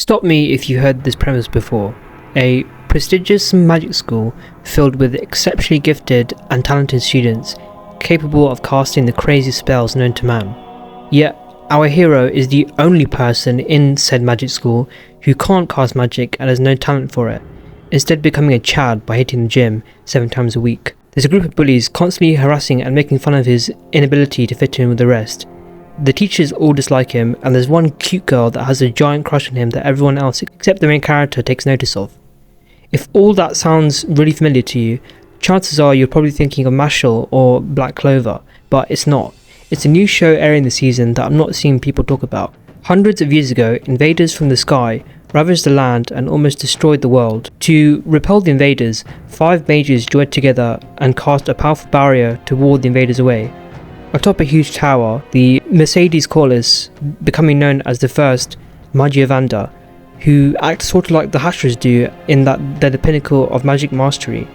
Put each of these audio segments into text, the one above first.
Stop me if you heard this premise before. A prestigious magic school filled with exceptionally gifted and talented students capable of casting the craziest spells known to man. Yet, our hero is the only person in said magic school who can't cast magic and has no talent for it, instead becoming a Chad by hitting the gym 7 times a week. There's a group of bullies constantly harassing and making fun of his inability to fit in with the rest. The teachers all dislike him, and there's one cute girl that has a giant crush on him that everyone else except the main character takes notice of. If all that sounds really familiar to you, chances are you're probably thinking of mashup or Black Clover, but it's not. It's a new show airing this season that I'm not seeing people talk about. Hundreds of years ago, invaders from the sky ravaged the land and almost destroyed the world. To repel the invaders, 5 mages joined together and cast a powerful barrier to ward the invaders away. Atop a huge tower, the Mercedes Corliss, becoming known as the first Magiavanda, who act sort of like the Hashras do in that they're the pinnacle of magic mastery.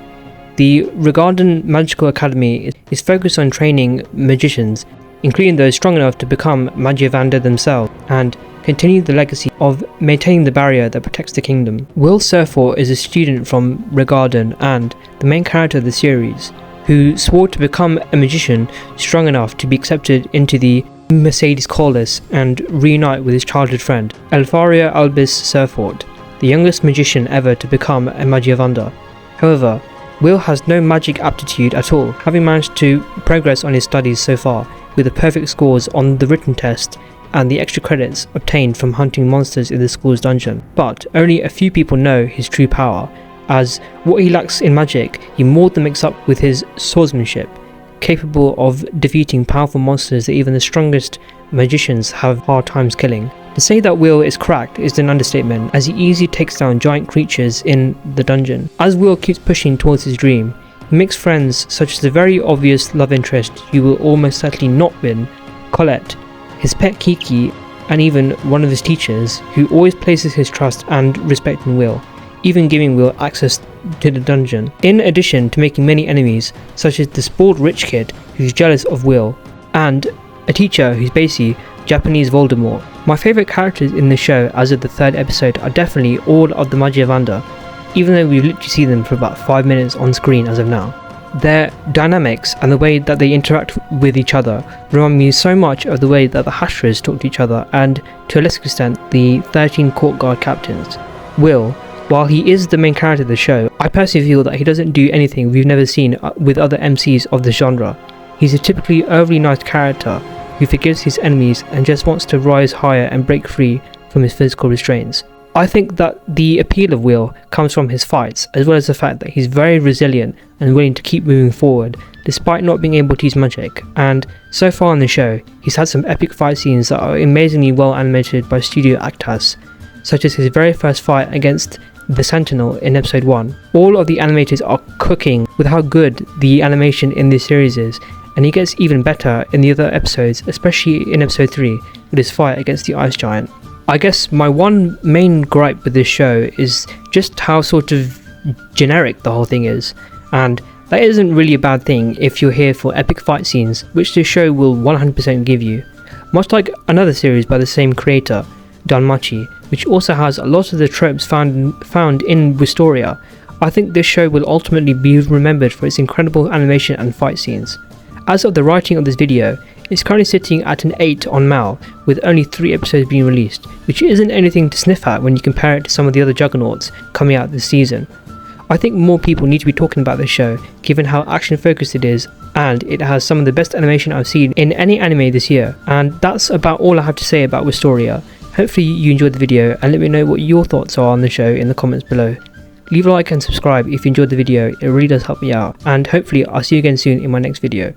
The Regardan Magical Academy is focused on training magicians, including those strong enough to become Magiavanda themselves, and continue the legacy of maintaining the barrier that protects the kingdom. Albis Serfort is a student from Regardan and the main character of the series, who swore to become a magician strong enough to be accepted into the Mercedes Corliss and reunite with his childhood friend, elfaria Albis Serfort, the youngest magician ever to become a Magiavanda. However, Will has no magic aptitude at all, having managed to progress on his studies so far, with the perfect scores on the written test and the extra credits obtained from hunting monsters in the school's dungeon. But only a few people know his true power, as what he lacks in magic he more than makes up with his swordsmanship, capable of defeating powerful monsters that even the strongest magicians have hard times killing. To say that Will is cracked is an understatement, as he easily takes down giant creatures in the dungeon. As Will keeps pushing towards his dream, he makes friends such as the very obvious love interest you will almost certainly not win, Colette, his pet Kiki, and even one of his teachers, who always places his trust and respect in Will, even giving Will access to the dungeon, in addition to making many enemies, such as the spoiled rich kid who's jealous of Will, and a teacher who's basically Japanese Voldemort. My favourite characters in the show as of the 3rd episode are definitely all of the Magiavanda, even though we've literally seen them for about 5 minutes on screen as of now. Their dynamics and the way that they interact with each other remind me so much of the way that the Hashras talk to each other, and to a lesser extent the 13 court guard captains. Will, while he is the main character of the show, I personally feel that he doesn't do anything we've never seen with other MCs of the genre. He's a typically overly nice character who forgives his enemies and just wants to rise higher and break free from his physical restraints. I think that the appeal of Will comes from his fights, as well as the fact that he's very resilient and willing to keep moving forward despite not being able to use magic, and so far in the show he's had some epic fight scenes that are amazingly well animated by Studio Actas, such as his very first fight against the Sentinel in episode 1. All of the animators are cooking with how good the animation in this series is, and he gets even better in the other episodes, especially in episode 3 with his fight against the Ice Giant. I guess my one main gripe with this show is just how sort of generic the whole thing is, and that isn't really a bad thing if you're here for epic fight scenes, which this show will 100% give you. Much like another series by the same creator, Danmachi, which also has a lot of the tropes found in Wistoria, I think this show will ultimately be remembered for its incredible animation and fight scenes. As of the writing of this video, it's currently sitting at an 8 on Mal, with only 3 episodes being released, which isn't anything to sniff at when you compare it to some of the other juggernauts coming out this season. I think more people need to be talking about this show, given how action focused it is, and it has some of the best animation I've seen in any anime this year. And that's about all I have to say about Wistoria. Hopefully you enjoyed the video, and let me know what your thoughts are on the show in the comments below. Leave a like and subscribe if you enjoyed the video, it really does help me out, and hopefully I'll see you again soon in my next video.